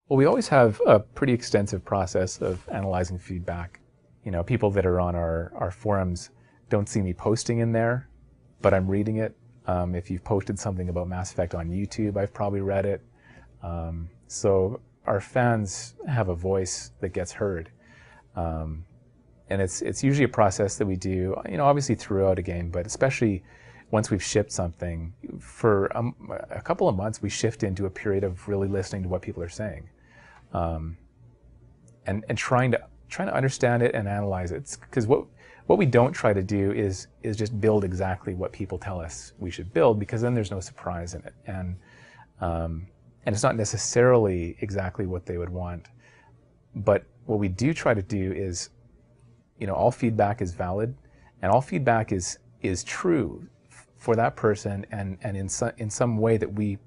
Well, we always have a pretty extensive process of analyzing feedback. You know, people that are on our forums don't see me posting in there, but I'm reading it. If you've posted something about Mass Effect on YouTube, I've probably read it. So our fans have a voice that gets heard. And it's usually a process that we do, you know, obviously throughout a game, but especially once we've shipped something. For a couple of months, we shift into a period of really listening to what people are saying, and trying to understand it and analyze it. Because what we don't try to do is just build exactly what people tell us we should build, because then there's no surprise in it, and it's not necessarily exactly what they would want. But what we do try to do is, you know, all feedback is valid, and all feedback is true for that person, and in some way that we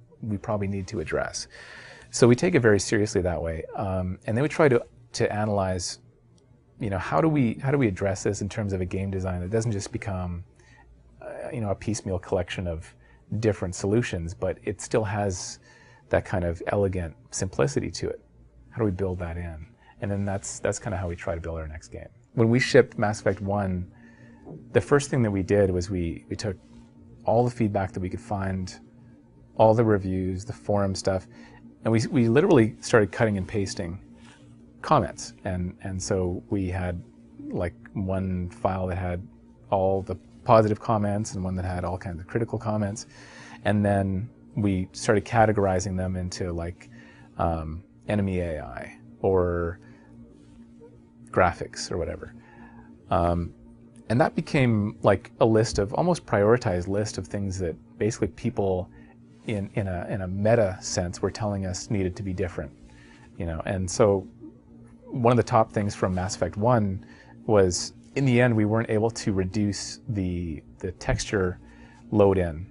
probably need to address. So we take it very seriously that way, and then we try to analyze, you know, how do we address this in terms of a game design that doesn't just become, you know, a piecemeal collection of different solutions, but it still has that kind of elegant simplicity to it. How do we build that in? And then that's kind of how we try to build our next game. When we shipped Mass Effect 1, the first thing that we did was we took all the feedback that we could find, all the reviews, the forum stuff, and we literally started cutting and pasting comments. And so we had like one file that had all the positive comments and one that had all kinds of critical comments. And then we started categorizing them into like enemy AI or graphics or whatever. And that became like a list of, almost prioritized list of things that basically people in a meta sense were telling us needed to be different, you know. And so one of the top things from Mass Effect 1 was, in the end, we weren't able to reduce the texture load in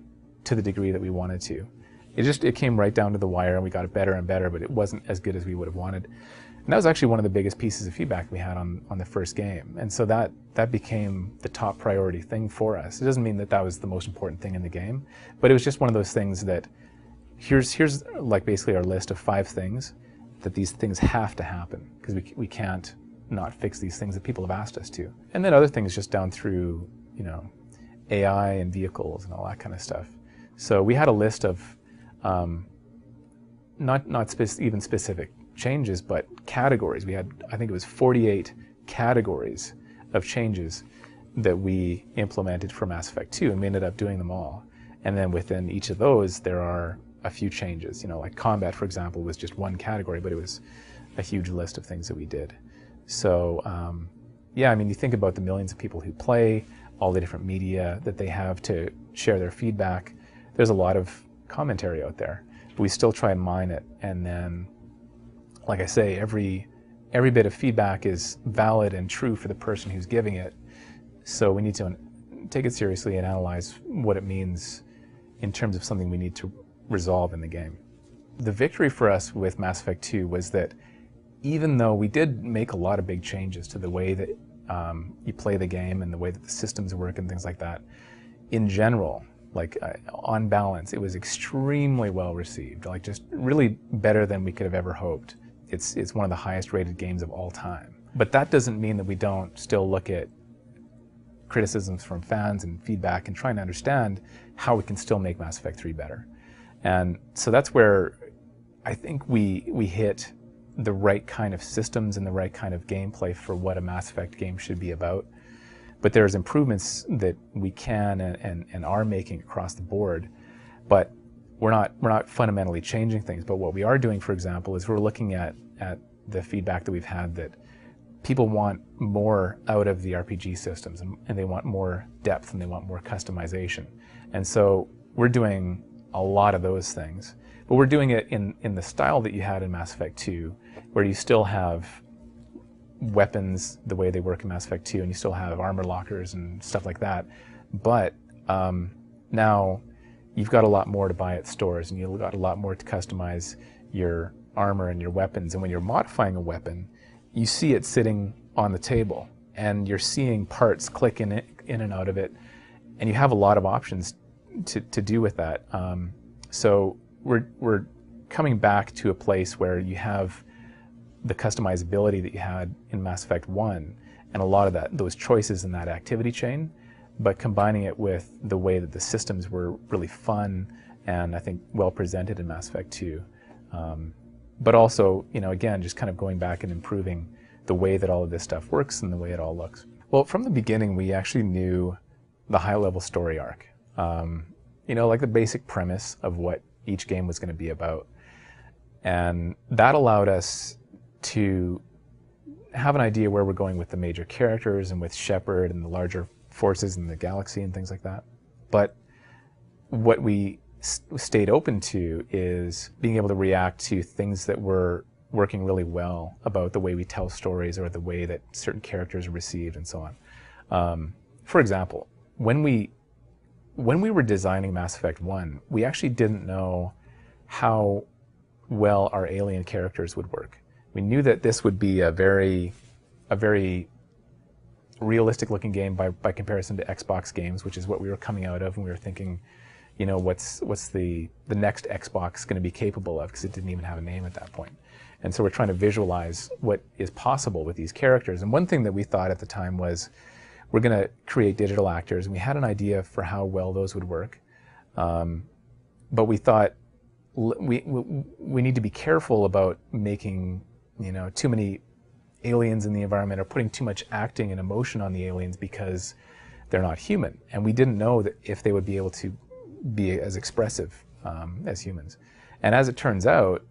to the degree that we wanted to. It came right down to the wire, and we got it better and better, but it wasn't as good as we would have wanted. And that was actually one of the biggest pieces of feedback we had on the first game. And so that became the top priority thing for us. It doesn't mean that was the most important thing in the game, but it was just one of those things that here's like basically our list of 5 things that these things have to happen, because we can't not fix these things that people have asked us to. And then other things just down through, you know, AI and vehicles and all that kind of stuff. So we had a list of not even specific changes, but categories. We had, I think it was 48 categories of changes that we implemented for Mass Effect 2, and we ended up doing them all. And then within each of those, there are a few changes. You know, like combat, for example, was just one category, but it was a huge list of things that we did. So, yeah, I mean, you think about the millions of people who play, all the different media that they have to share their feedback. There's a lot of commentary out there, but we still try and mine it. And then, like I say, every bit of feedback is valid and true for the person who's giving it. So we need to take it seriously and analyze what it means in terms of something we need to resolve in the game. The victory for us with Mass Effect 2 was that even though we did make a lot of big changes to the way that you play the game and the way that the systems work and things like that, in general, like on balance, it was extremely well received, like just really better than we could have ever hoped. It's one of the highest rated games of all time. But that doesn't mean that we don't still look at criticisms from fans and feedback and trying to understand how we can still make Mass Effect 3 better. And so that's where I think we hit the right kind of systems and the right kind of gameplay for what a Mass Effect game should be about. But there's improvements that we can and are making across the board. But we're not fundamentally changing things. But what we are doing, for example, is we're looking at the feedback that we've had that people want more out of the RPG systems, and they want more depth and they want more customization. And so we're doing a lot of those things. But we're doing it in the style that you had in Mass Effect 2, where you still have weapons the way they work in Mass Effect 2, and you still have armor lockers and stuff like that. But now you've got a lot more to buy at stores, and you've got a lot more to customize your armor and your weapons. And when you're modifying a weapon, you see it sitting on the table, and you're seeing parts click in and out of it, and you have a lot of options to do with that. So we're coming back to a place where you have the customizability that you had in Mass Effect 1 and a lot of those choices in that activity chain, but combining it with the way that the systems were really fun and I think well presented in Mass Effect 2. But also, again, just kind of going back and improving the way that all of this stuff works and the way it all looks. Well, from the beginning, we actually knew the high-level story arc. Like the basic premise of what each game was going to be about. And that allowed us to have an idea where we're going with the major characters and with Shepard and the larger forces in the galaxy and things like that. But what we stayed open to is being able to react to things that were working really well about the way we tell stories or the way that certain characters are received and so on. For example, when we were designing Mass Effect 1, we actually didn't know how well our alien characters would work. We knew that this would be a very realistic looking game by comparison to Xbox games, which is what we were coming out of, and we were thinking, what's the next Xbox going to be capable of, because it didn't even have a name at that point. And so we're trying to visualize what is possible with these characters. And one thing that we thought at the time was, we're going to create digital actors, and we had an idea for how well those would work. But we thought we need to be careful about making too many aliens in the environment or putting too much acting and emotion on the aliens because they're not human. And we didn't know that if they would be able to be as expressive as humans. And as it turns out,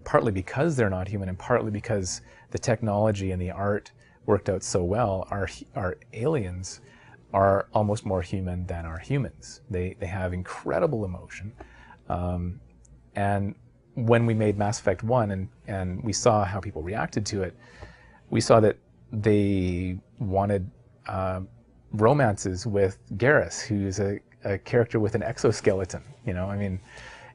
partly because they're not human and partly because the technology and the art worked out so well, our aliens are almost more human than our humans. They have incredible emotion. And when we made Mass Effect 1 and we saw how people reacted to it, we saw that they wanted romances with Garrus, who's a character with an exoskeleton.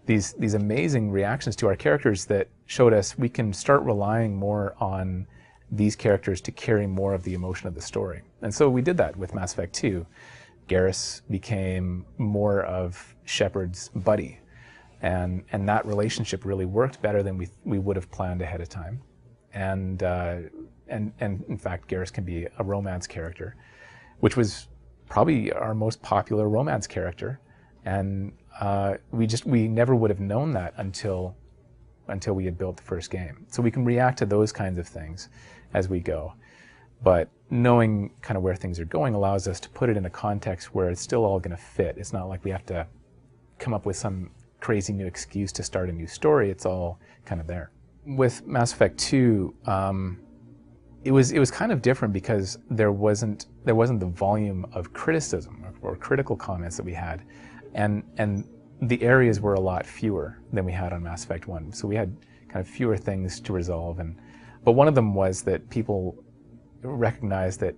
These amazing reactions to our characters that showed us we can start relying more on these characters to carry more of the emotion of the story. And so we did that with Mass Effect 2. Garrus became more of Shepard's buddy. And that relationship really worked better than we would have planned ahead of time. And in fact, Garrus can be a romance character, which was probably our most popular romance character. And we never would have known that until we had built the first game. So we can react to those kinds of things as we go. But knowing kind of where things are going allows us to put it in a context where it's still all going to fit. It's not like we have to come up with some crazy new excuse to start a new story. It's all kind of there. With Mass Effect 2, it was kind of different because there wasn't the volume of criticism or critical comments that we had, and the areas were a lot fewer than we had on Mass Effect 1. So we had kind of fewer things to resolve, but one of them was that people recognized that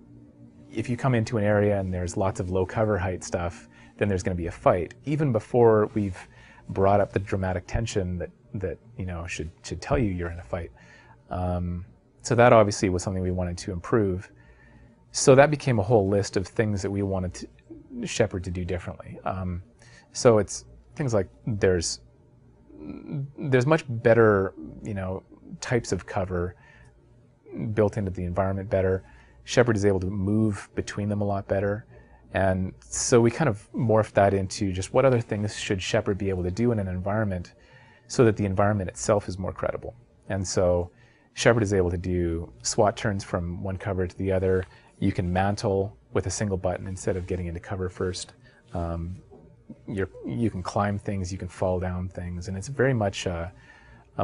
if you come into an area and there's lots of low cover height stuff, then there's going to be a fight, even before we've brought up the dramatic tension that should tell you you're in a fight. So that obviously was something we wanted to improve. So that became a whole list of things that we wanted Shepard to do differently. So it's things like there's much better types of cover built into the environment better. Shepard is able to move between them a lot better. And so we kind of morphed that into just what other things should Shepard be able to do in an environment so that the environment itself is more credible. And so Shepard is able to do SWAT turns from one cover to the other. You can mantle with a single button instead of getting into cover first. You can climb things, you can fall down things, and it's very much a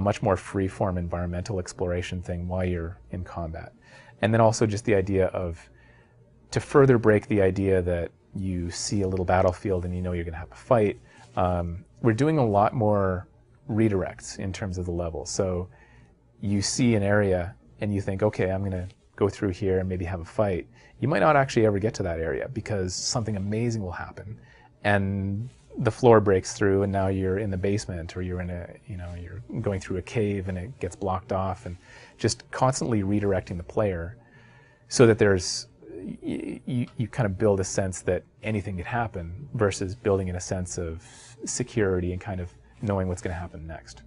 much more free-form environmental exploration thing while you're in combat. And then also just the idea of, to further break the idea that you see a little battlefield and you know you're going to have a fight, we're doing a lot more redirects in terms of the level. So you see an area and you think, okay, I'm going to go through here and maybe have a fight. You might not actually ever get to that area because something amazing will happen and the floor breaks through and now you're in the basement, or you're you're going through a cave and it gets blocked off, and just constantly redirecting the player so that you kind of build a sense that anything could happen versus building in a sense of security and kind of knowing what's going to happen next.